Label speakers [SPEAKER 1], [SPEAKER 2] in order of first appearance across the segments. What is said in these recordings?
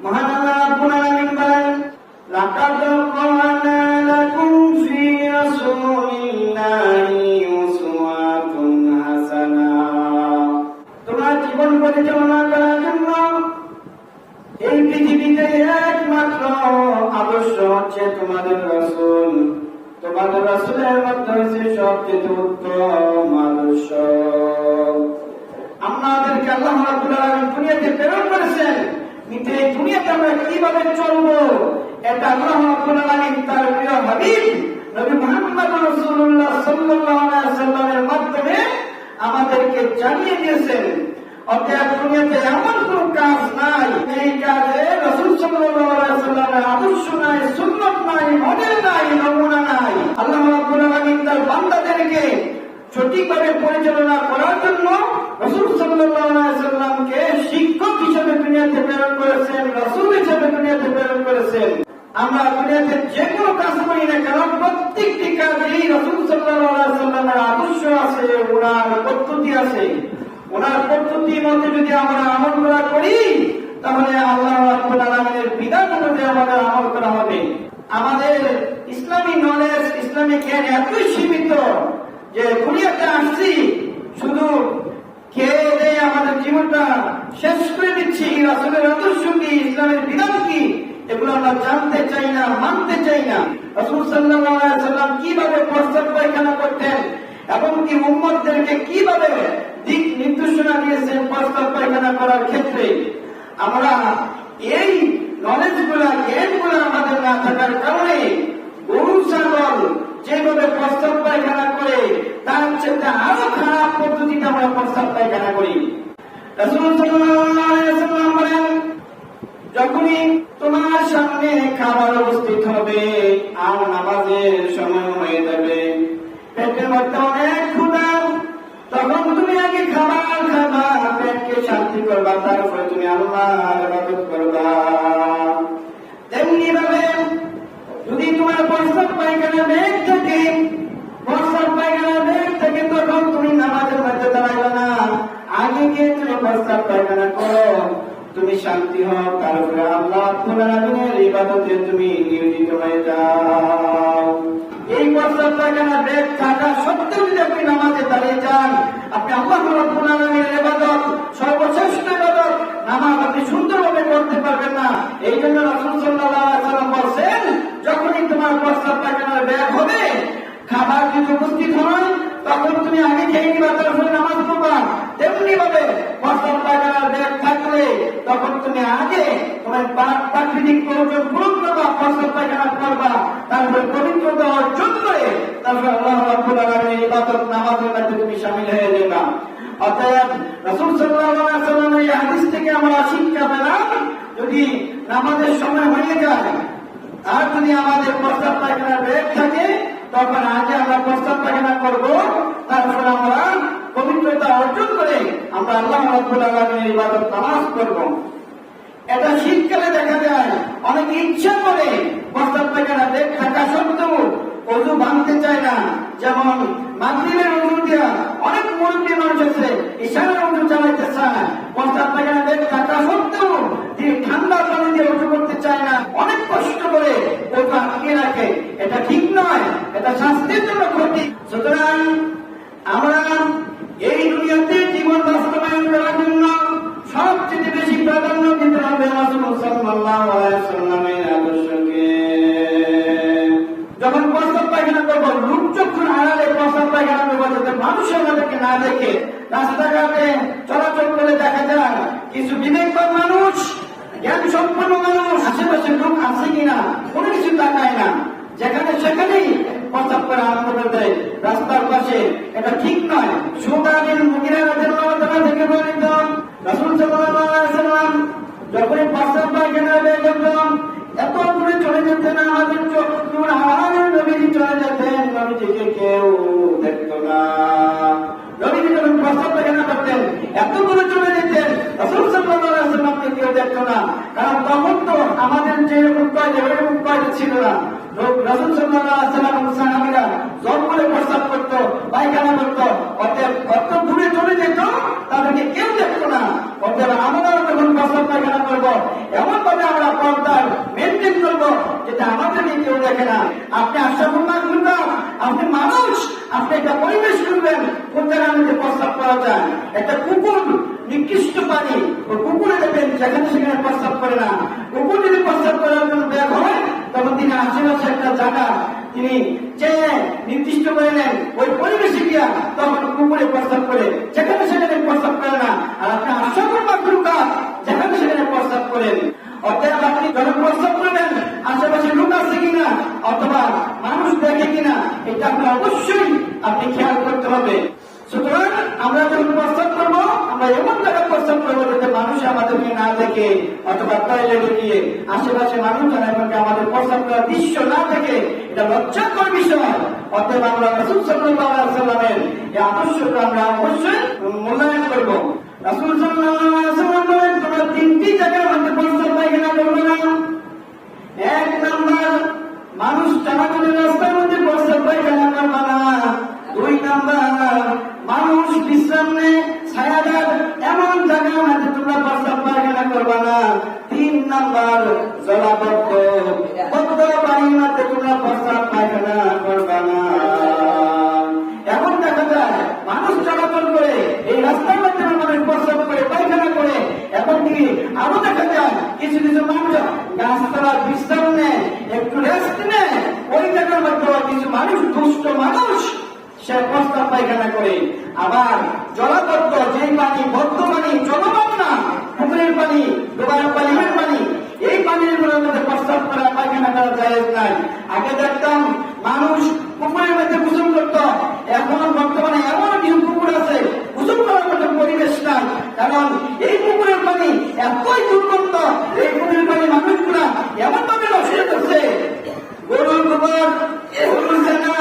[SPEAKER 1] মহান আল্লাহ রাব্বুল আলামিন বলেন, লাকাদ কানা লাকুম ফি রাসূলিল্লাহি উসওয়াতুন হাসানাহ। তোমরা জীবন পরিচালনা করার জন্য এই পৃথিবীতে একমাত্র আদর্শ হচ্ছে তোমাদের রাসূল। তোমাদের রাসূলের মধ্যে হচ্ছে সবচেয়ে উত্তম আদর্শ। আমাদেরকে আল্লাহ রাব্বুল আলামিন দুনিয়াতে প্রেরণ করেছেন, কিন্তু এই দুনিয়াতে আমরা কিভাবে চলবো এটা আল্লাহ রাব্বুল আলামিন তার প্রিয় হাবিব নবী মুহাম্মদ রাসূলুল্লাহ সাল্লাল্লাহু আলাইহি ওয়াসাল্লামের মাধ্যমে আমাদেরকে জানিয়ে দিয়েছেন। অতএব দুনিয়াতে এমন কোন কাজ নাই এই কাজে রাসূল সাল্লাল্লাহু আলাইহি ওয়াসাল্লামের আদর্শ নাই, সুন্নাত নাই, মডেল নাই, নমুনা নাই। আল্লাহ রাব্বুল আলামিন তার বান্দাদেরকে সঠিকভাবে পরিচালনা করার জন্য রাসূল সাল্লাল্লাহু আলাইহি ওয়াসাল্লামকে শিক্ষক হিসেবে দুনিয়াতে প্রেরণ করেছেন, রাসূল হিসেবে দুনিয়াতে প্রেরণ করেছেন। আমরা দুনিয়াতে যে কোনো কাজ করি না কেন, প্রত্যেকটি কাজেই রাসূল সাল্লাল্লাহু আলাইহি ওয়াসাল্লামের আদর্শ আছে, ওনার পদ্ধতি আছে। ওনার পদ্ধতির মধ্যে যদি আমরা আমল করি তাহলে আল্লাহ রাব্বুল আলামিনের বিধান অনুযায়ী আমাদের আমল করা হবে। আমাদের ইসলামী নলেজ, ইসলামী জ্ঞান এতই সীমিত যে দুনিয়াতে আসছি শুধু খেয়ে দিয়ে আমাদের জীবনটা শেষ করে দিচ্ছি। রাসূলের আদর্শ কি, ইসলামের বিধান কি, এগুলো আমরা জানতে চাই না, মানতে চাই না। রাসূল সাল্লাল্লাহু আলাইহি ওয়াসাল্লাম কিভাবে প্রস্তাব পায়খানা করতেন এবং কি উম্মতদেরকে কিভাবে দিক নির্দেশনা দিয়েছেন প্রস্তাব পায়খানা করার ক্ষেত্রে, আমরা এই নলেজ গুলা, জ্ঞান গুলা আমাদের না থাকার কারণে গরু ছাগল যেভাবে প্রস্তাব পায়খানা করে তার চেয়ে আরো খারাপ পদ্ধতিতে আমরা প্রস্তাব পায়খানা করি। রাসূল সাল্লাল্লাহু আলাইহি ওয়াসাল্লাম বলেন, যখনই তোমার সামনে খাবার উপস্থিত হবে আর নামাজের সময় হয়ে যাবে, পেটের মধ্যে অনেক ক্ষুধা, তখন তুমি আগে খাবার খাবা, পেটকে শান্তি করবা, তারপরে তুমি আল্লাহর ইবাদত করবা। তেমনি ভাবে যদি তোমার প্রস্তাব পায়খানা বেগ থাকে, প্রস্তাব পায়খানা বেগ থাকে, তখন তুমি নামাজের মধ্যে দাঁড়াইবে না, আগে গিয়ে তুমি প্রস্তাব পায়খানা করো, তুমি শান্তি হও, তারপরে আল্লাহ রাব্বুল আলামিনের ইবাদতে তুমি নিয়োজিত হয়ে যাও। এই প্রস্তাব পায়খানা বেগ থাকা সত্ত্বেও যদি আপনি নামাজে দাঁড়িয়ে যান, আপনি আল্লাহ রাব্বুল আলামিনের ইবাদত, সর্বশ্রেষ্ঠ ইবাদত নামাজ আপনি সুন্দরভাবে করতে পারবেন না। এই জন্য রাসূল সাল্লাল্লাহু আলাইহি ওয়াসাল্লাম বলেন, যখনই তোমার প্রস্তাব পায়খানার বেগ হবে, খাবার যদি উপস্থিত হয়, তখন তুমি আগে খেয়ে নিবা, তারপরে নামাজ পড়বা। তেমনি ভাবে প্রস্তাব পায়খানার বেগ থাকলে তখন তুমি আগে তোমার প্রাকৃতিক প্রয়োজন পূরণ করবা, প্রস্তাব পায়খানা করবা, তারপরে পবিত্রতা অর্জন করে তারপরে আল্লাহ রাব্বুল আলামিনের ইবাদত, নামাজের মধ্যে তুমি শামিল হয়ে যাবা। অতএব রাসূল সাল্লাল্লাহু আলাইহি ওয়াসাল্লামের এই হাদিস থেকে আমরা শিক্ষা পেলাম, যদি নামাজের সময় হয়ে যায় আর যদি আমাদের প্রস্তাব পায়খানার বেগ থাকে, তখন আগে আমরা প্রস্তাব পায়খানা করবো, তারপর আমরা পবিত্রতা অর্জন করে আমরা আল্লাহ রাব্বুল আলামিনের ইবাদত, নামাজ করব। এটা শীতকালে দেখা যায় অনেকে ইচ্ছা করে প্রস্তাব পায়খানা বেগ থাকা সত্ত্বেও ওযু ভাঙতে চায় না। যেমন মাগরিবের ওযু দিয়া অনেক মুরব্বী মানুষ আছে, ইশারার ওযু চালাইতে চায়, প্রস্তাব পায়খানা বেগ থাকা সত্ত্বেও ঠান্ডা পানি দিয়ে ওযু করতে চায় না, অনেক কষ্ট করে ওযু আটকে রাখে। এটা ঠিক নয়, এটা স্বাস্থ্যের জন্য ক্ষতি। সুতরাং আমরা এই দুনিয়াতে জীবন বাস্তবায়ন করার জন্য সবচেয়ে বেশি প্রাধান্য দিতে হবে রাসূল সাল্লাল্লাহু আলাইহি ওয়াসাল্লামের আদর্শকে। যখন প্রস্তাব পায়খানা করবো, লুটচক্ষুর আড়ালে প্রস্তাব পায়খানা করবো, যাতে মানুষ আমাদেরকে না দেখে। রাস্তাঘাটে চলাচল করে দেখা যায় কিছু বিবেকবান মানুষ, জ্ঞান সম্পন্ন মানুষ, আশেপাশে লোক আছে কিনা কোনো কিছু তাকায় না, যেখানে সেখানেই প্রস্তাব করে আরম্ভ করে দেয় রাস্তার পাশে। এটা ঠিক নয়। সুদা বিন মুগিরা রাদিয়াল্লাহু তাআলা থেকে বর্ণিত, রাসূল সাল্লাল্লাহু আলাইহি ওয়াসাল্লাম যখনই প্রস্তাব পায়খানা বের করতেন, এত দূরে চলে যেতেন, আমাদের চোখ হারানোর নবীজি চলে যেতেন, নবীজিকে কেউ দেখত না। নবীজি যখন প্রস্তাব পায়খানা করতেন, এত দূরে চলে যেতেন, রাসূল সাল্লাল্লাহু আলাইহি ওয়াসাল্লামকে কেউ দেখত না। কারণ তখন তো আমাদের যেরকম কাজ এরকম কাজ ছিল না। রাসূল সাল্লাল্লাহু আলাইহি ওয়াসাল্লাম সাহাবীরা জোর করে প্রস্তাব করতো, পায়খানা করতো, অত দূরে চলে যেত, তাদেরকে কেউ দেখতো না। অতএব আমরা যখন প্রস্তাব পায়খানা করবো, এমন ভাবে আমরা আপনি আশরাফুল মাখলুকাত, আপনি মানুষ, আপনি একটা পরিবেশ করবেন কোন জায়গার মধ্যে প্রস্রাব করা যায়। একটা কুকুর নিকৃষ্ট পানি, ওই কুকুরে দেখবেন যেখানে সেখানে প্রস্রাব করে না। কুকুর যদি প্রস্রাব করার জন্য বের হয় তখন তিনি আশেপাশে একটা জায়গা তিনি চেয়ে নির্দিষ্ট করে নেন, ওই পরিবেশে গিয়া তখন কুকুরে প্রস্রাব করে, যেখানে সেখানে প্রস্রাব করে না। আর আপনি আশরাফুল মাখলুকাত, যেখানে সেখানে প্রস্রাব করেন। অতএব আপনি যখন প্রস্রাব করবেন আশেপাশে লোক আছে কিনা অথবা মানুষ দেখে কিনা, এটা আপনি অবশ্যই আপনি খেয়াল করতে হবে। সুতরাং আমরা যখন প্রস্তাব করবো আমরা এমন জায়গায় প্রস্তাব করবো যাতে মানুষ আমাদেরকে না দেখে, অথবা টয়লেটে গিয়ে আশেপাশে মানুষ যারা এমনকি আমাদের প্রস্তাব করার দৃশ্য না দেখে, এটা লজ্জাকর বিষয়। অতএব আমরা রাসূল সাল্লাল্লাহু আলাইহি ওয়াসাল্লামের এই আদর্শকে আমরা অবশ্যই মূল্যায়ন করবো। রাসূল সাল্লাল্লাহু আলাইহি ওয়াসাল্লাম বলেন, তোমরা তিনটি জায়গার মধ্যে প্রস্তাব পায়খানা করবে না। এক নাম্বার, মানুষ চলাচলের রাস্তার মধ্যে প্রস্তাব পায়খানা করবে না। দুই নাম্বার, মানুষ বিশ্রাম নেয় ছায়াদার এমন জায়গার মধ্যে তোমরা প্রস্তাব পায়খানা করবে না। তিন নাম্বার, জলাবদ্ধ পানির মধ্যে তোমরা প্রস্তাব পায়খানা করবে না। এখন দেখা যায় মানুষ চলাচল করে এই রাস্তার মধ্যে মানুষ প্রস্তাব করে পায়খানা করে, এমনকি আরো দেখা যায় কিছু কিছু মানুষ গাছতলা বিশ্রাম নেয়, একটু রেস্ট নেয়, ওই জায়গার মধ্যে কিছু মানুষ, দুষ্ট মানুষ, সে প্রস্তাব পায়খানা করে। আবার জলাবদ্ধ যেই পানি, বদ্ধ পানি, চলমান না, পুকুরের পানি, ডোবার পানির পানি, এই পানির মধ্যে প্রস্তাব করা পায়খানা করা জায়েজ নাই। আগে দেখতাম মানুষ পুকুরের মধ্যে গোসল করত, এখনো বর্তমানে এমন কিছু পুকুর আছে গোসল করার মতো পরিবেশ নাই। কারণ এই পুকুরের পানি এতই দুর্গন্ধ, এই পুকুরের পানি মানুষগুলা এমন ভাবে নষ্ট করছে, গরুর গোবর, গরুর ছানা,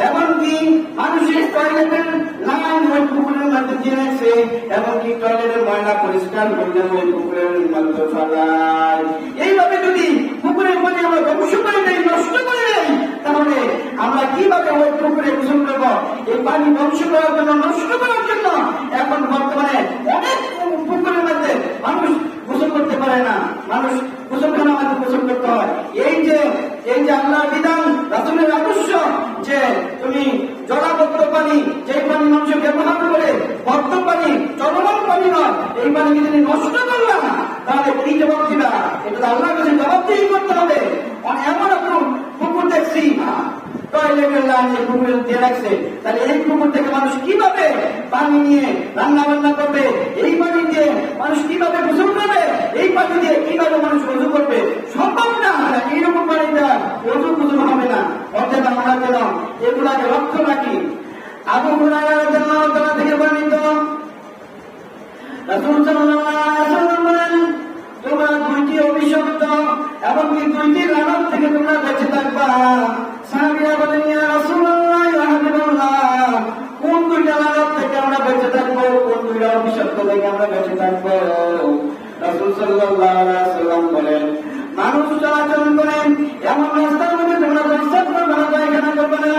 [SPEAKER 1] এমনকি মানুষের টয়লেটের লাইন ওই পুকুরের মধ্যে দিয়ে রাখছে, এমনকি টয়লেটের ময়লা পরিষ্কার করলে ওই পুকুরের মধ্যে ফেলায়। এইভাবে যদি পুকুরের পানি আমরা ধ্বংস করে দেই, নষ্ট করে দেই, তাহলে আমরা কিভাবে ওই পুকুরে গোসল করব? এই পানি ধ্বংস করার জন্য, নষ্ট করার জন্য এখন বর্তমানে অনেক পুকুরের মধ্যে মানুষ গোসল করতে পারে না, মানুষ গোসলখানার মধ্যে গোসল করতে হয়। এই যে আল্লাহর বিধান, রাসূলের আদর্শ যে তুমি জলাবদ্ধ পানি, যে পানি মানুষ ব্যবহার করে, বদ্ধ পানি, চলমান পানি নয়, এই পানিকে যদি নষ্ট করলাম তাহলে কি জবাব দিবা? এটা আল্লাহর কাছে জবাবদিহি করতে হবে। এমন একটু পুকুর দেখছি টয়লেটের লাইনে পুকুরে দিয়ে রাখছে, তাহলে এই পুকুর থেকে মানুষ কিভাবে পানি নিয়ে রান্না বান্না করবে? এই পানি দিয়ে মানুষ কিভাবে গোসল করবে? এই পানি দিয়ে কিভাবে মানুষ ওযু করবে? সম্ভব না। এইরকম পানি দেওয়া ওযু গোসল হবে না। অর্থাৎ আমরা যেন এগুলাকে লক্ষ্য রাখি। আবু হুরায়রা রাদিয়াল্লাহু তাআলা থেকে বর্ণিত, রাসূল সাল্লাল্লাহু আলাইহি ওয়াসাল্লাম বলেন, তোমরা দুইটি অভিশপ্ত এমনকি দুইটি লানত থেকে তোমরা বেঁচে থাকবা। সাহাবীরা বলেন, ইয়া রাসূলুল্লাহ, ইয়া হাবিবাল্লাহ, কোন দুইটা লানত থেকে আমরা বেঁচে থাকবো? কোন দুইটা অভিশপ্ত থেকে আমরা বেঁচে থাকবো? রাসূল সাল্লাল্লাহু আলাইহি ওয়াসাল্লাম বলেন, মানুষ চলাচল করেন এমন রাস্তার মধ্যে তোমরা প্রস্তাব করবে না, পায়খানা করবে না।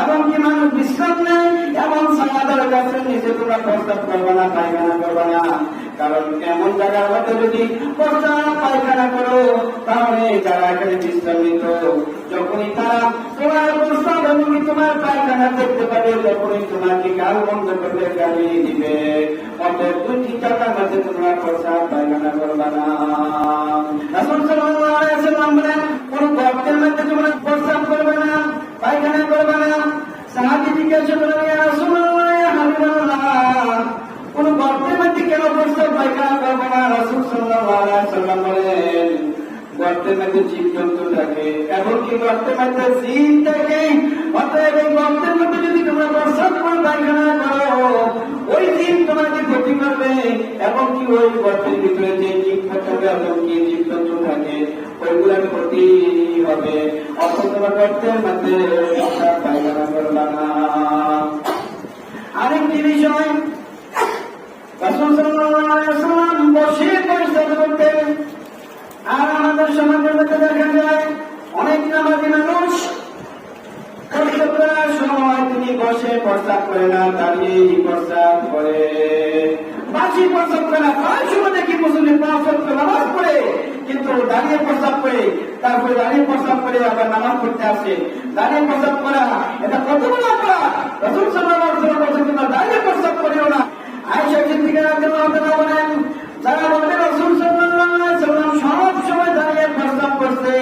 [SPEAKER 1] এমনকি মানুষ বিশ্রাম নেয় এমন ছায়াদার গাছের নিচে তোমরা প্রস্তাব করবে না, পায়খানা করবে না। কারণ এমন জায়গার মধ্যে যদি প্রস্তাব পায়খানা করো তাহলে যারা এখানে বিশ্রাম নিত, যখনই তারা তোমার প্রস্তাব এমনকি তোমার পায়খানা দেখতে পাবে, যখনই তোমাকে গাল বন্ধ করবে, গালি দিবে। অতএব দুইটি জায়গার মধ্যে তোমরা প্রস্তাব পায়খানা করবে না। রাসূল সাল্লাল্লাহু আলাইহি ওয়াসাল্লাম বলেন, কোন গর্তের মধ্যে তোমরা প্রস্তাব করবে না, পায়খানা করবে না। সাহাবী জিজ্ঞাসা করলেন, ইয়া রাসূলুল্লাহ, ইয়া হাবিবাল্লাহ, কোন গর্তের মধ্যে কেন প্রস্তাব পায়খানা করবে না? রাসূল সাল্লাল্লাহু আলাইহি ওয়াসাল্লাম বলেন, গর্তের মধ্যে জীবজন্তু থাকে, এমনকি গর্তের মধ্যে জিন থাকে। অতএব এই গর্তের মধ্যে যদি তোমরা প্রস্তাব করে পায়খানা করো, ওই জিন তোমাকে ক্ষতি করবে। এমনকি ওই গর্তের ভিতরে যে জীব থাকে, এমনকি জীবজন্তু থাকে, ওইগুলোর ক্ষতি হবে। অথচ তোমার গর্তের মধ্যে পায়খানা করবে না। আরেকটি বিষয়, রাসূল সাল্লাল্লাহু আলাইহি ওয়াসাল্লাম বসে প্রস্তাব করতেন। আর আমাদের সমাজের মধ্যে দেখা যায় অনেক নামাজি মানুষ প্রস্তাব করার সময় তিনি বসে প্রস্তাব করে না, দাঁড়িয়ে প্রস্তাব করে। বাসি প্রস্তাব করে না, প্রায় সময় দেখি মুসলিম ৫ ওয়াক্ত নামাজ পড়ে কিন্তু দাঁড়িয়ে প্রস্তাব করে। তারপরে দাঁড়িয়ে প্রস্তাব করে আবার নামাজ পড়তে আসে। দাঁড়িয়ে প্রস্তাব করা এটা কত বড় অপরাধ। রাসূল সাল্লাল্লাহু আলাইহি ওয়াসাল্লাম বলেছেন তোমরা দাঁড়িয়ে প্রস্তাব করিও না। আয়েশা সিদ্দিকা রাদিয়াল্লাহু তাআলা বলেন যারা বলে রাসূল সাল্লাল্লাহু আলাইহি ওয়াসাল্লাম সব সময় দাঁড়িয়ে প্রস্তাব করতে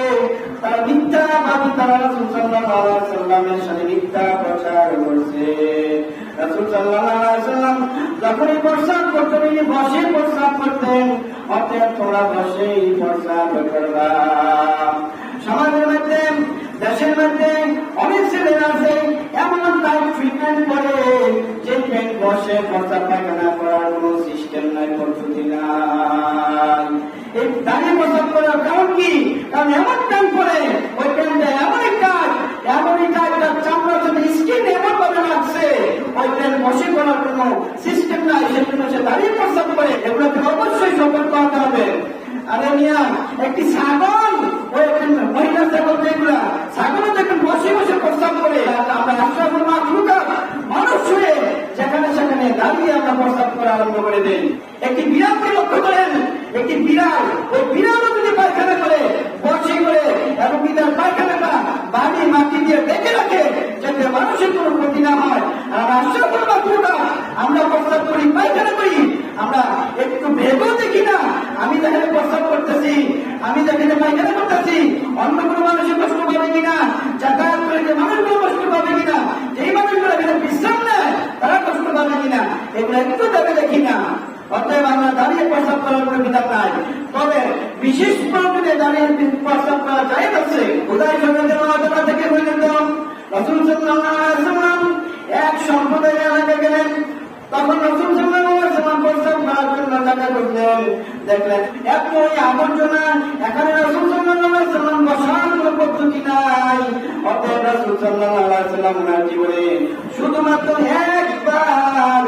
[SPEAKER 1] তারা মিথ্যাবাদী, তারা রাসূল সাল্লাল্লাহু আলাইহি ওয়াসাল্লামের সাথে মিথ্যা প্রচার করছে। রাসূল সাল্লাল্লাহু আলাইহি ওয়াসাল্লাম যখনই প্রস্তাব করতেন তিনি বসে প্রস্তাব করতেন, অতএব তোমরা বসেই প্রস্তাব করবা। সমাজের মধ্যে দেশের মধ্যে অনেক ছেলেরা আছে এমন টাইপ ট্রিটমেন্ট করে যে পেট বসে প্রস্তাব পায়খানা করার কোনো সিস্টেম নাই, পদ্ধতি নাই। এই দাঁড়িয়ে প্রস্তাব করার কারণ কি? কারণ এমন টাইম করে ওই প্যান্টে এমনই কাজ তার চামড়ার সাথে স্কিন এমন ভাবে লাগছে ওই প্যান্ট বসে করার কোনো সিস্টেম নাই, সেজন্য সে দাঁড়িয়ে প্রস্তাব করে। এগুলোকে অবশ্যই সতর্ক হতে হবে। আরে মিয়া একটি ছাগল, ওই মহিলা ছাগল, যেগুলা ছাগলও দেখেন বসে বসে প্রস্তাব করে। আমরা আশরাফুল মাখলুকাত মানুষ হয়ে যেখানে সেখানে দাঁড়িয়ে আমরা প্রস্তাব করা আরম্ভ করে দেই। একটি বিড়ালকে লক্ষ্য করেন, একটি বিড়াল, ওই বিড়ালও যদি পায়খানা করে বসে করে এবং বিড়াল পায়খানাটা বাড়ি মাটি দিয়ে ডেকে রাখে যাতে মানুষের কোনো ক্ষতি না হয়। আর আশরাফুল মাখলুকাত আমরা প্রস্তাব করি, পায়খানা করি, আমরা একটু ভেবেও দেখি না আমি যেখানে প্রস্তাব করতেছি, আমি যেখানে পায়খানা করতেছি অন্য কোনো মানুষের কষ্ট পাবে কিনা, যাতায়াত করে যে মানুষগুলো কষ্ট পাবে কিনা, যেই মানুষগুলো এখানে বিশ্রাম নেয় তারা কষ্ট পাবে কিনা, এগুলো একটু ভেবে দেখি না। অতএব আমরা দাঁড়িয়ে প্রস্তাব করার কোনো বিধান নাই। তবে বিশেষ প্রয়োজনে দাঁড়িয়ে প্রস্তাব করা যায় আছে। উদাহরণ থেকে বললেন রাসূল সাল্লাল্লাহু আলাইহি ওয়াসাল্লাম এক সম্প্রদায়ের এলাকায় গেলেন। তখন রাসূল সাল্লাল্লাহু আলাইহি ওয়াসাল্লাম প্রস্তাব করার জন্য জায়গা করলেন, দেখলেন এত আবর্জনা, এখানে রাসূল সাল্লাল্লাহু আলাইহি ওয়াসাল্লাম বসার কোনো পদ্ধতি নাই। অতএব রাসূল সাল্লাল্লাহু আলাইহি ওয়াসাল্লাম ওনার জীবনে শুধুমাত্র একবার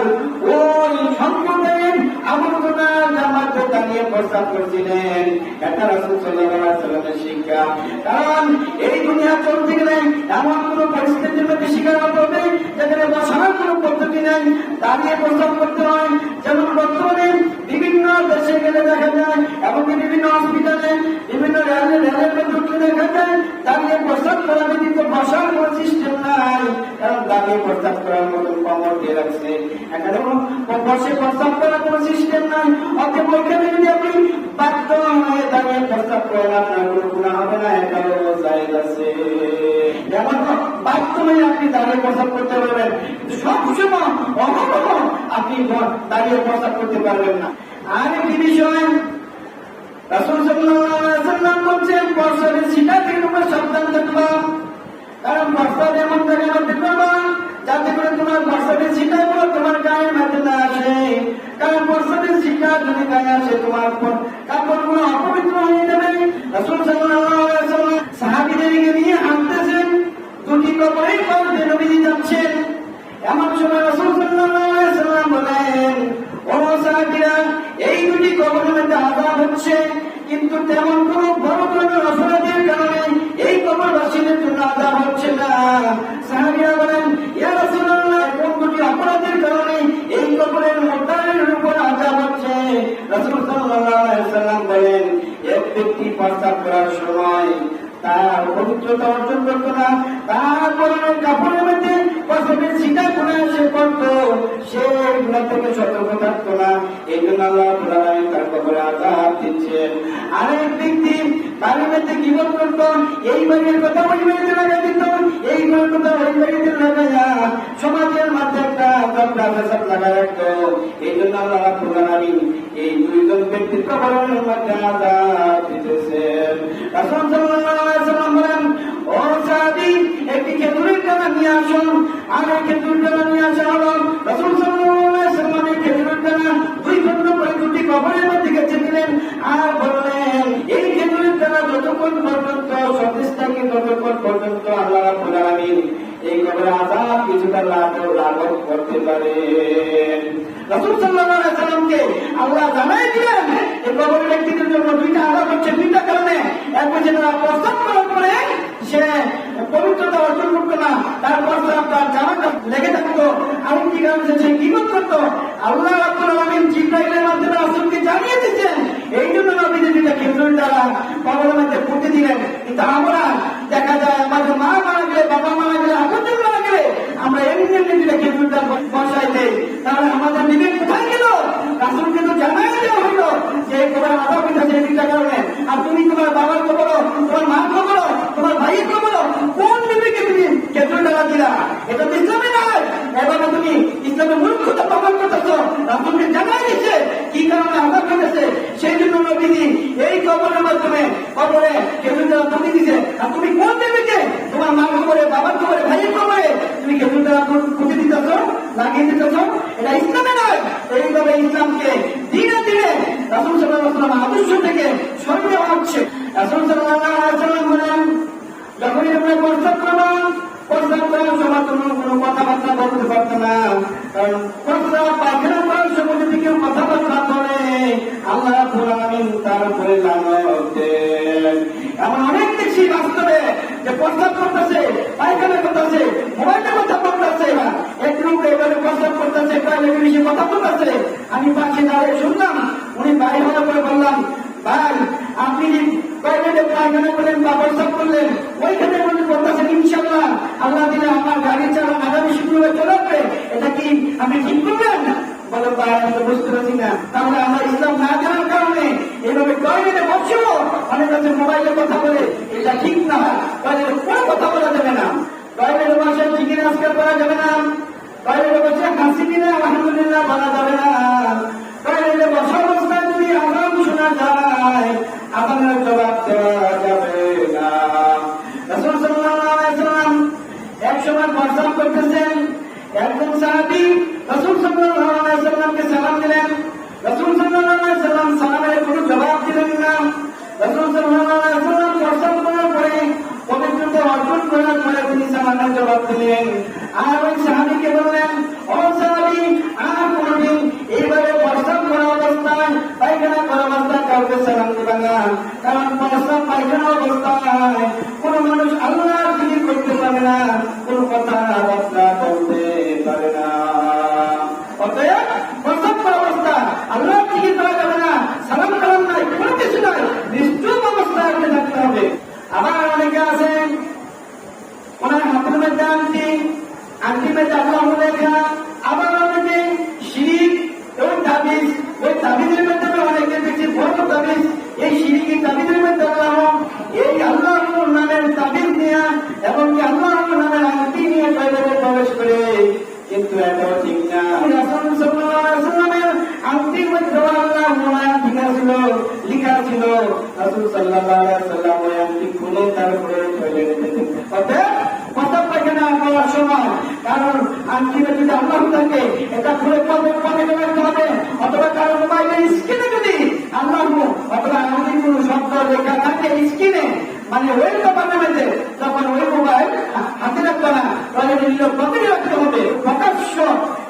[SPEAKER 1] ওই সম্প্রদায়ের আবর্জনা জামাতে দাঁড়িয়ে প্রস্তাব করছিলেন। এটা রাসূল সাল্লাল্লাহু আলাইহি ওয়াসাল্লামের শিক্ষা। কারণ এই দুনিয়া চলতে গেলে এমন কোনো পরিস্থিতির মধ্যে শিকার হতে হবে যেখানে বসার কোনো পদ্ধতি নেই, দাঁড়িয়ে প্রস্তাব করতে হয়। যেমন বর্তমানে বিভিন্ন দেশে গেলে দেখা যায়, এমনকি বিভিন্ন হসপিটালে, বিভিন্ন রেলের মধ্যে দেখা যায় দাঁড়িয়ে প্রস্তাব করা ব্যতীত বসার কোনো সিস্টেম নাই। কারণ দাঁড়িয়ে প্রস্তাব করার মতন কমর দিয়ে রাখছে, এখানে বসে প্রস্তাব করার কোনো সিস্টেম নাই। অতএব ওইখানে যদি আপনি বাধ্য হয়ে দাঁড়িয়ে প্রস্তাব করেন আপনার কোনো গুনাহ হবে না, এখানে জায়েজ আছে। এমন বাধ্য হয়ে আপনি দাঁড়িয়ে প্রস্তাব করতে পারবেন, কিন্তু সবসময় অহরহ আপনি দাঁড়িয়ে প্রস্তাব করতে পারবেন না। আর একটি বিষয় রাসূল সাল্লাল্লাহু আলাইহি ওয়াসাল্লাম বলেছেন প্রস্তাবের শিক্ষা থেকে তোমরা সাবধান থাকবা। কারণ প্রস্তাব এমন জায়গায় মধ্যে করবা যাতে করে তোমার প্রস্তাবের শিক্ষাগুলো তোমার গায়ের মধ্যে না আসে। কারণ প্রস্তাবের শিক্ষা যদি গায়ে আসে তোমার কাপড়গুলো অপবিত্র হয়ে যাবে। রাসূল সাল্লাল্লাহু আলাইহি ওয়াসাল্লাম সাহাবীদেরকে নিয়ে হাঁটতেছেন, দুটি কবরের পাশে নবীজি যাচ্ছেন। এমন সময় রাসূল সাল্লাল্লাহু আলাইহি ওয়াসাল্লাম বলেন, ও সাহাবীরা, এই দুটি কবরের মধ্যে আযাব হচ্ছে, কিন্তু তেমন কোনো বড় ধরনের অপরাধের কারণে এই কবরবাসীদের জন্য আযাব হচ্ছে না। সাহাবীরা বলেন, ইয়া রাসূলুল্লাহ, কোন দুটি অপরাধের কারণে এই কবরের মোর্তাদের উপর আযাব হচ্ছে? রাসূল সাল্লাল্লাহু আলাইহি ওয়াসাল্লাম বলেন, এক ব্যক্তি প্রস্তাব করার সময় তার পবিত্রতা অর্জন করত না, তার পরনের কাপড়ের মধ্যে প্রস্তাবের ছিটা করে সে করত, সে গুনাহ থেকে সতর্ক থাকত না। এই জন্য আল্লাহ রাব্বুল আলামিন তার কবরে আযাব দিচ্ছেন। আরেক ব্যক্তি বাড়ির মধ্যে গীবত করত, এই বাড়ির কথা ওই বাড়িতে লাগাই দিত, এই বাড়ির কথা ওই বাড়িতে লাগাইয়া সমাজের মধ্যে একটা ফাসাদ লাগাই রাখত। এই জন্য আল্লাহ রাব্বুল আলামিন এই দুইজন ব্যক্তির কবরের মধ্যে আযাব দিতেছেন। রাসূল সাল্লাল্লাহু আলাইহি ওয়াসাল্লাম বলেন, ও সাহাবী, একটি খেজুরের ডালা নিয়ে আসুন। আর এই খেজুরের ডালা নিয়ে আসা হলো। রাসূল সাল্লাল্লাহু আলাইহি ওয়াসাল্লাম এই খেজুরের ডালা দুই খণ্ড করে দুটি কবরের মধ্যে গেঁথে দিলেন আর বললেন, এই খেজুরের ডালা যতক্ষণ পর্যন্ত সতেজ থাকে ততক্ষণ পর্যন্ত আল্লাহ রাব্বুল আলামিন এই কবরে আযাব কিছুটা লাঘব করতে পারেন। রাসূল সাল্লাল্লাহু আলাইহি ওয়াসাল্লামকে আল্লাহ জানাই দিলেন এই কবরের ব্যক্তিদের জন্য দুইটা আযাব হচ্ছে, দুইটা কারণে। এক হচ্ছে তারা প্রস্তাব করার পরে সে পবিত্রতা অর্জন করতো না, তার প্রস্তাব তার জামাটা লেগে থাকতো। আরেকটি কারণ সে গীবত করতো। আল্লাহ রাব্বুল আলামিন জিবরাইলের মাধ্যমে রাসূলকে জানিয়ে দিয়েছেন, এই জন্য নবীজি দুইটা খেজুরের ডালা কবরের মধ্যে পুঁতে দিলেন। আমরা দেখা যায় আমাদের মা মারা গেলে, বাবা মারা গেলে, আপনজন মারা গেলে আমরা এমনি এমনি দিলে খেজুরটা বসাই দেই। তাহলে আমাদের বিবেক কোথায় গেল? রাসূল কিন্তু জানাই দেওয়া হইল যে তোমার মাথা পিতা যে দুইটা কারণে, আর তুমি তোমার বাবার খবর, তোমার মার খবর, তোমার ভাইয়ের খবর, কোন বিবেকে তুমি খেজুর ডালা দিলা? এটা তো ইসলামে নয়। এবারে তুমি ইসলামের মূর্খতা প্রমাণ করতেছো। রাসূলকে জানাই দিচ্ছে কি কারণে আঘাত হয়েছে, সেই জন্য নবীজি এই কবরের মাধ্যমে কবরে খেজুর ডালা তুমি দিছে। আর তুমি কোন বিবেকে তোমার মার খবরে, বাবার খবরে, ভাইয়ের খবরে তুমি খেজুর ডালা খুঁজে দিতেছ, লাগিয়ে দিতেছ? এটা ইসলামে নয়। এইভাবে ইসলামকে দিনে দিনে রাসূল সাল্লাল্লাহু আলাইহি ওয়াসাল্লাম আদর্শ থেকে সরে দেওয়া হচ্ছে। রাসূল সাল্লাল্লাহু আলাইহি ওয়াসাল্লাম বলেন, যখনই আমরা প্রস্তাব করার সময় কোনো কথাবার্তা বলতে পারতো না, কারণ প্রস্তাব পায়খানা করার সময় যদি কেউ কথাবার্তা বলে আল্লাহ রাব্বুল আলামিন তার উপরে লানত দেন। এমন অনেক দেখছি বাস্তবে যে প্রস্তাব করতেছে, পায়খানা করতেছে, মোবাইলে কথা বলতেছে, একটু এবারে প্রস্তাব করতেছে, টয়লেটে বেশি কথা বলতেছে। আমি পাশে দাঁড়িয়ে শুনলাম, উনি বাইরে হওয়ার পরে বললাম, ভাই আপনি টয়লেটে পায়খানা করলেন বা প্রস্তাব করলেন, ওইখানে মনে করতেছেন ইনশাআল্লাহ আল্লাহ দিলে আমার গাড়ি চালান আগামী শুক্রবার চলে আসবে, এটা কি আপনি ঠিক করবেন? বলে ভাই আমি তো বুঝতে পারছি না। তাহলে আমরা ইসলাম না জানার কারণে এইভাবে টয়লেটে বসেও অনেক কাছে মোবাইলে কথা বলে, এটা ঠিক না। টয়লেটে কোনো কথা বলা যাবে না, টয়লেটে বসে চিকেন আজকাল করা যাবে না, টয়লেটে বসে হাসি দিলে আলহামদুলিল্লাহ বলা যাবে না, টয়লেটে বসা অবস্থায় যদি আজান শোনা যায় আজানের জবাব দেওয়া যাবে না। রাসূল সাল্লাল্লাহু আলাইহি ওয়াসাল্লাম এক সময় প্রস্তাব করতেছেন, একজন সাহাবী রাসূল সাল্লাল্লাহু আলাইহি ওয়াসাল্লামকে সালাম দিলেন। রাসূল সাল্লাল্লাহু আলাইহি ওয়াসাল্লাম সালামের কোনো জবাব দিলেন না। রাসূল সাল্লাল্লাহু আলাইহি ওয়াসাল্লাম প্রস্তাব করার পরে পবিত্রতা অর্জন করার পরে তিনি সালামের জবাব দিলেন। আর ওই সাহাবীকে বললেন, ও সাহাবী, আর কোনদিন এইভাবে প্রস্তাব করা অবস্থায়, পায়খানা করা অবস্থায় কাউকে সালাম দিবেন না। কারণ প্রস্তাব পায়খানা অবস্থায় কোন মানুষ আল্লাহর জিকির করতে পারে না, কোন কথাবার্তা বলতে পারে না। অতএব প্রস্তাব করা অবস্থা আল্লাহর জিকির করা যাবে না, সালাম কালাম নাই, কোনো কিছু নয়, নিশ্চুপ অবস্থায় আপনি থাকতে হবে। আবার অনেকে আছেন ওনার হাতের মধ্যে আংটি মধ্যে আল্লাহ লেখা, আবার অনেকে শিরিক এবং তাবিজ, ওই তাবিজের মাধ্যমে অনেকে দেখছি বড় তাবিজ, এই শিরিকি তাবিজের মধ্যে আল্লাহ, এই আল্লাহ নামের তাবিজ নেয়া এবং আল্লাহ নামের আংটি নিয়ে টয়লেটে প্রবেশ করে, কিন্তু এটাও ঠিক না। রাসূল সাল্লাল্লাহু আলাইহি ওয়াসাল্লামের আংটির মধ্যে আল্লাহ লেখা ছিল, রাসূল সাল্লাল্লাহু আলাইহি ওয়াসাল্লাম ওই আংটি খুলে তারপরে টয়লেটে যেতেন। অতএব প্রস্তাব পায়খানা করার সময় কারণ আংটিতে যদি আল্লাহ থাকে এটা খুলে পকেটে রাখতে হবে, অথবা কারো মোবাইলের স্ক্রিনে যদি আল্লাহ অথবা আংটির কোনো শব্দ লেখা থাকে স্ক্রিনে, মানে ওই ব্যাপারে তখন ওই মোবাইল হাতে রাখবে না, পকেটে রাখতে হবে প্রকাশ্য,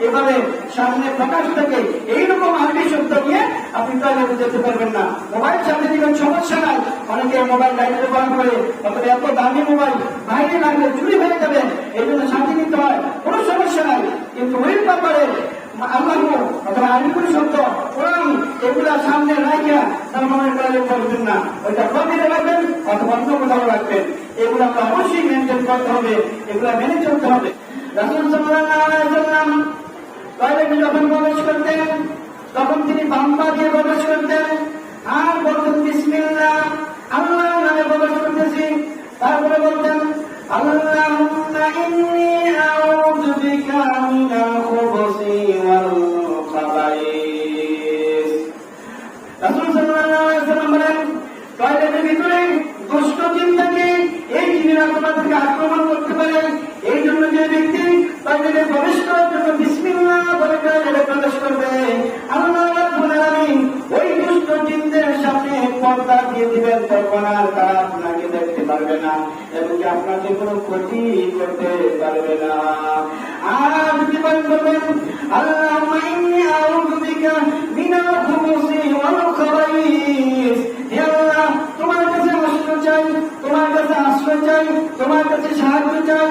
[SPEAKER 1] এভাবে সামনে প্রকাশ থাকে। এইরকম আরবি শব্দ নিয়ে আপনি টয়লেটে যেতে পারবেন না। মোবাইল সামনে দিবেন, সমস্যা নাই। অনেকে মোবাইল বাইরে ব্যবহার করে, অথবা এত দামি মোবাইল বাইরে লাগলে চুরি হয়ে যাবে, এই জন্য সাথে নিতে হয়, কোনো সমস্যা নাই। কিন্তু ওই ব্যাপারে আল্লাহ অথবা আরবি শব্দ কোরআন এগুলা সামনে রাখা তার মনে টয়লেট করবেন না, ওইটা পকেটে রাখবেন অথবা অন্য কোথাও রাখবেন। এগুলো আমরা অবশ্যই মেনটেন করতে হবে, এগুলা মেনে চলতে হবে। রাসূল সাল্লাল্লাহু আলাইহি ওয়াসাল্লাম টয়লেটে যখন প্রবেশ করতেন তখন তিনি বাম পা দিয়ে প্রবেশ করতেন আর বলতেন বিসমিল্লাহ, আল্লাহর নামে প্রবেশ করতেছি। তারপরে বলতেন আল্লাহুম্মা ইন্নী আউযু বিকা মিনাল খুবুসি ওয়াল খাবাইস। রাসূল সাল্লাল্লাহু আলাইহি ওয়াসাল্লাম বলেন, টয়লেটের ভিতরে দুষ্ট জিন থাকে, এই জিনেরা তোমাদেরকে আক্রমণ করতে পারে। এই জন্য যে ব্যক্তি টয়লেটে প্রবেশ করার জন্য বিসমিল্লাহ বলে টয়লেটে প্রবেশ করবে, আল্লাহ রাব্বুল আলামিন ওই দুষ্ট জিনদের সামনে পর্দা দিয়ে দিবেন, তখন আর তারা আপনাকে দেখতে পারবে না এবং আপনাকে কোনো ক্ষতি করতে পারবে না। আর জীবন করবেন আল্লাহুম্মা ইন্নী আউযু বিকা মিনাল খুবুসি ওয়াল খাবাইস। হে আল্লাহ, তোমার কাছে আশ্রয় চাই, তোমার কাছে আশ্রয় চাই, তোমার কাছে সাহায্য চাই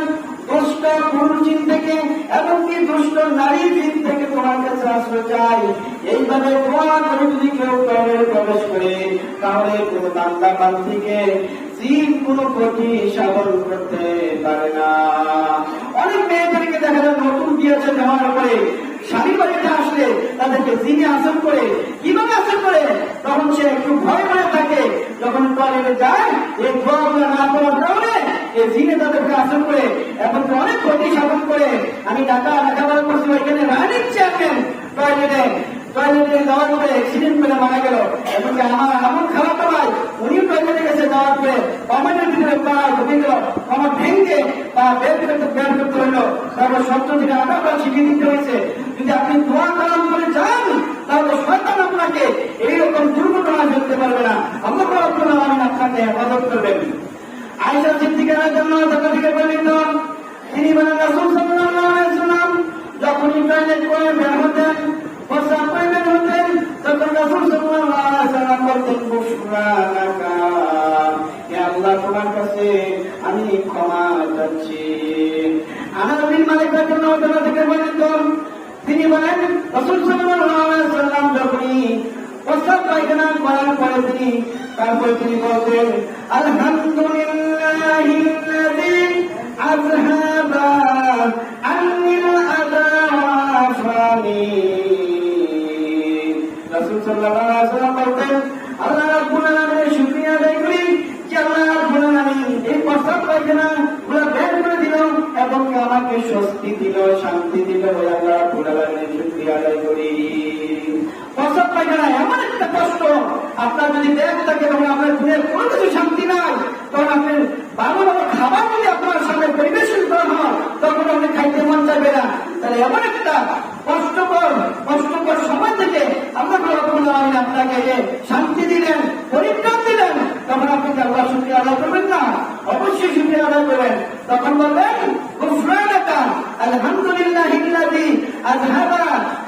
[SPEAKER 1] দুষ্ট পুরুষ জিন থেকে এবং কি দুষ্ট নারী জিন থেকে তোমার কাছে আশ্রয় চাই। এইভাবে দোয়া করে যদি কেউ টয়লেটে প্রবেশ করে তাহলে কোনো বান্দা বান্দীকে জিন কোনো ক্ষতি সাধন করতে পারে না। অনেক মেয়েদেরকে দেখা যায় নতুন বিয়েছে যাওয়ার পরে স্বামী বাড়িতে আসলে তাদেরকে জিনে আসর করে, কিভাবে আসর করে, তখন সে একটু ভয় ভয় থাকে। যখন টয়লেটে যায় এই দোয়াগুলো না করার কারণে এই জিনে তাদেরকে আসর করে এবং অনেক ক্ষতি সাধন করে। আমি লেখাপড়া করছি, ওইখানে রানিং চেয়ারম্যান টয়লেটে যাওয়ার পরে অ্যাক্সিডেন্ট করে মারা গেল। এবং আমার এমন খারাপ ভাই, উনিও টয়লেটে গেছে, যাওয়ার পরে কমেন্টের ভিতরে পা ঢুকে গেল, আমার ভেঙে পা বের করতে হইলো। তারপর সত্য থেকে আটা শিখিয়ে দিতে হয়েছে। যদি আপনি দোয়া কালাম করে যান তাহলে শয়তান আপনাকে এইরকম দুর্ঘটনা ফেলতে পারবে না। আল্লাহ রাব্বুল আলামিন আপনাকে হেফাজত করবেন। আয়েশা সিদ্দিকা রাদিয়াল্লাহু তাআলা থেকে বর্ণিত, তিনি বলেন রাসূল সাল্লাল্লাহু আলাইহি ওয়াসাল্লাম যখন টয়লেট করে বের হতেন, প্রস্রাব করে বের হতেন, তখন রাসূল সাল্লাল্লাহু আলাইহি ওয়াসাল্লাম বলতেন গুফরানাকা, হে আল্লাহ তোমার কাছে আমি ক্ষমা চাচ্ছি। আনাস বিন মালিক রাদিয়াল্লাহু তাআলা থেকে বর্ণিত, তিনি বলেন রাসূল সাল্লাল্লাহু আলাইহি ওয়াসাল্লাম যখনই প্রস্রাব পায়খানা করার পরে তারপরে তিনি বলতেন আলহামদুলিল্লাহিল্লাযী আযহাবা আন্নিল আযা ওয়া আফানি। রাসূল সাল্লাল্লাহু আলাইহি ওয়াসাল্লাম বলতেন আল্লাহ রাব্বুল আলামিনের শুকরিয়া আদায় করি যে আল্লাহ রাব্বুল আলামিন এই প্রস্রাব পায়খানা গুলো বের করে দিল এবং আমাকে স্বস্তি দিল, শান্তি দিল। আল্লাহ রাব্বুল আলামিনের শুকরিয়া আদায় করি। প্রস্রাব পায়খানা এমন একটা কষ্ট, আপনার যদি দেখ থাকে এবং আপনার দিনের কোনো কিছু শান্তি নাই, তখন আপনি ভালো ভালো খাবার যদি আপনার সামনে পরিবেশন করা হয় তখন আপনি খাইতে মন চাইবে না। তাহলে এমন একটা কষ্টকর সময় থেকে আল্লাহ রাব্বুল আলামিন আপনাকে শান্তি দিলেন, পরিত্রাণ দিলেন, তখন আপনি কি আল্লাহ শুকরিয়া আদায় করবেন না? অবশ্যই শুকরিয়া আদায় করবেন। তখন বলবেন গুফরানাকা আলহামদুলিল্লাহিল্লাযী আযহাবা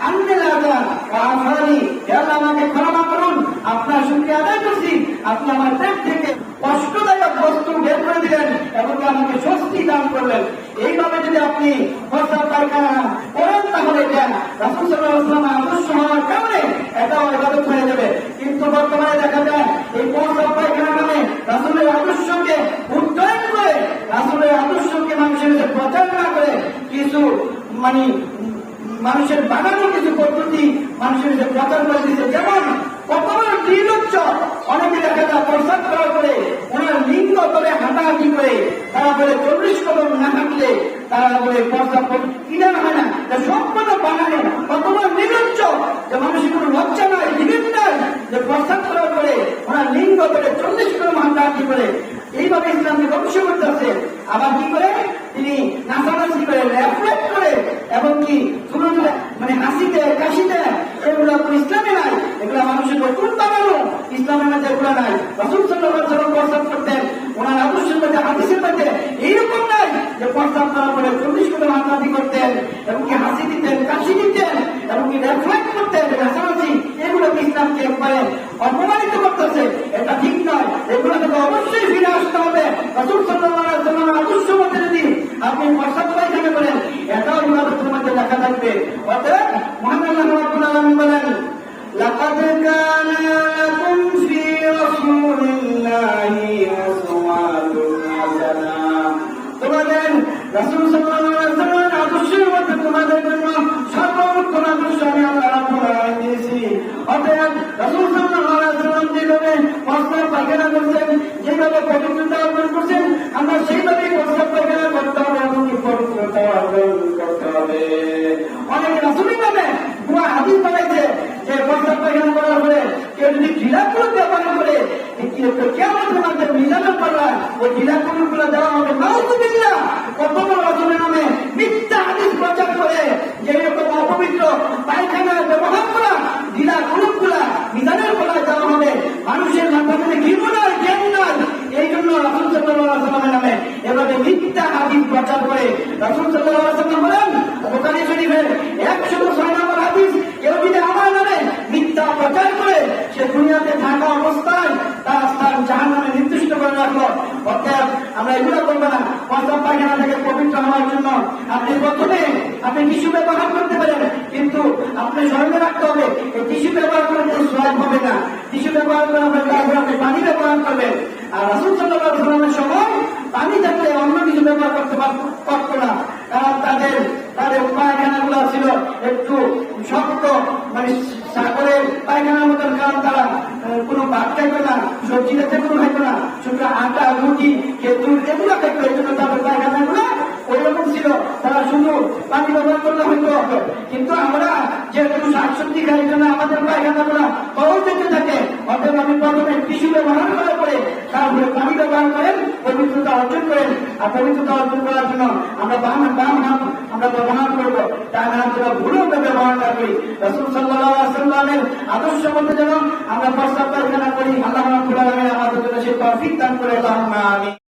[SPEAKER 1] আন্নিল আযা ওয়া আফানি, হে আল্লাহ আমাকে ক্ষমা করুন, আপনার শুকরিয়া আদায় করছি, আপনি আমার পেট থেকে কষ্টদায়ক বস্তু বের করে দিলেন এবং আমাকে স্বস্তি দান করলেন। এইভাবে যদি আপনি প্রস্রাব পায়খানা করেন তাহলে রাসূল সাল্লাল্লাহু আলাইহি ওয়াসাল্লাম আদর্শ হওয়ার কারণে এটাও ইবাদত হয়ে যাবে। কিন্তু বর্তমানে দেখা যায় এই প্রস্রাব পায়খানা নামে রাসূলের আদর্শকে উদ্যয়ন করে, রাসূলের আদর্শকে মানুষের কাছে প্রচার না করে কিছু মানুষের বানানো কিছু পদ্ধতি মানুষের কাছে প্রচার করে দিচ্ছে। যেমন কতবার নির্লজ্জ, অনেকে দেখা যায় প্রস্রাব করার পরে ওনার লিঙ্গ করে হাঁটাহাঁটি করে, তারা বলে 40 কদম না হাঁটলে তারা বলে প্রস্রাব কিনার হয় না। সম্পূর্ণ বানানো, কতবার নির্লজ্জ যে মানুষের কোনো লজ্জা নয়, জীবন নাই, যে প্রস্রাব করার পরে ওনার লিঙ্গ করে 40 কদম হাঁটাহাঁটি করে। এইভাবে ইসলামকে ধ্বংস করতেছে। আবার কি করে তিনি নাচানাচি করে, রেফ্লেক্ট করে এবং কি হাসিতে কাশিতে, এগুলো ইসলামে নাই, এগুলো মানুষের নতুন বানানো, ইসলামের মধ্যে এগুলো নাই। রাসূল সাল্লাল্লাহু আলাইহি ওয়াসাল্লাম প্রস্তাব করতেন, ওনার আদর্শের মধ্যে হাদিসের মধ্যে এইরকম নাই যে প্রস্তাব করার পরে 40 কদম হাঁটাহাঁটি করতেন এবং কি হাসি দিতেন, কাশি দিতেন এবং কি রেফ্লেক্ট করতেন, নাচানাচি। এগুলো ইসলামকে একবারে অপমানিত করতেছে, এটা ঠিক নয়। এগুলো থেকে অবশ্যই ফিরে আসতে হবে। রাসূল সাল্লাল্লাহু আলাইহি ওয়াসাল্লামের আদর্শ মধ্যে যদি আপনি প্রস্তাব পায়খানা করেন, এটাও ইবাদতের মধ্যে লেখা থাকবে। অতএব মহান আল্লাহ রাব্বুল আলামিন বলেন লাকাদ কানা লাকুম ফি রাসূলিল্লাহি উসওয়াতুন হাসানাহ। তোমাদের রাসূল সাল্লাল্লাহু আলাইহি ওয়াসাল্লামের আদর্শের মধ্যে তোমাদের জন্য সর্বোত্তম আদর্শ আমি আল্লাহ রাব্বুল আলামিন দিয়েছি। অতএব রাসূল সাল্লাল্লাহু আলাইহি ওয়াসাল্লাম যেভাবে প্রস্তাব পায়খানা করছেন, যেভাবে পবিত্রতা অর্জন করছেন, আমরা সেইভাবেই প্রস্তাব পায়খানা করতে হবে এবং পবিত্রতা অর্জন করতে হবে। অনেক রাসূলের নামে পুরো হাদিস বানাইছে যে প্রস্তাব পায়খানা করার পরে কেউ যদি ঢিলাকুল ব্যবহার করে কেমন তোমাদের মিলানো করলাম ওই ঢিলাকুলগুলো দেওয়া হবে নাউযুবিল্লাহ। কত বড় রাসূলের নামে মিথ্যা হাদিস প্রচার করে যে এরকম অপবিত্র পায়খানা ব্যবহার করা ঢিলাকুলগুলা মিজানের গলায় দেওয়া হবে। মানুষের মাথা থেকে ঘৃণা নয়, জ্ঞান নয়। এই জন্য রাসূল সাল্লাল্লাহু আলাইহি ওয়াসাল্লামের নামে এভাবে মিথ্যা হাদিস প্রচার করে। রাসূল সাল্লাল্লাহু আলাইহি ওয়াসাল্লাম বলেন বুখারী শরীফের 106 নম্বর হাদিস, কেউ যদি আমার নামে মিথ্যা প্রচার করে সে দুনিয়াতে থাকা অবস্থায় তার স্থান জাহান্নামে নির্দিষ্ট করে রাখলো। অর্থাৎ আমরা এগুলো করবো না। প্রস্রাব পায়খানা থেকে পবিত্র হওয়ার জন্য আপনি প্রথমে টিস্যু ব্যবহার করতে পারেন, কিন্তু আপনি স্মরণে রাখতে হবে এই টিস্যু ব্যবহার করে কোনো সোয়াব হবে না। টিস্যু ব্যবহার করে আপনি পানি ব্যবহার করবেন। আর রাসূল সাল্লাল্লাহু আলাইহি পানি থাকলে অন্য কিছু ব্যবহার করতে পারতো না, কারণ তাদের তাদের পায়খানাগুলো ছিল একটু শক্ত, মানে সাগরের পায়খানার মতন, কারণ তারা কোনো ভাত খাইতো না, সবজি খেতে কোনো খাইতো না, শুধু আটা রুটি খেজুর এগুলো খাইতো। এই জন্য তাদের পায়খানাগুলো ওইরকম ছিল, তারা শুধু পানি ব্যবহার করলে হয়তো। কিন্তু আমরা যেহেতু শাকসবজি খাই, জন্য আমাদের পায়খানাগুলো বড় যেতে থাকে। অতএব আমি প্রথমে টিস্যু ব্যবহার করার পরে তারপরে পানি ব্যবহার করেন, পবিত্রতা অর্জন করেন। আর পবিত্রতা অর্জন করার জন্য আমরা বাম হাত আমরা ব্যবহার করবো, ডান হাত যেন ভুলেও ব্যবহার না করি। রাসূল সাল্লাল্লাহু আলাইহি ওয়াসাল্লামের আদর্শ মতে যেন আমরা প্রস্তাব পায়খানা করি। আল্লাহ রাব্বুল আলামিন আমাদের জন্য সেই তৌফিক দান করে। আল্লাহুম্মা আমিন।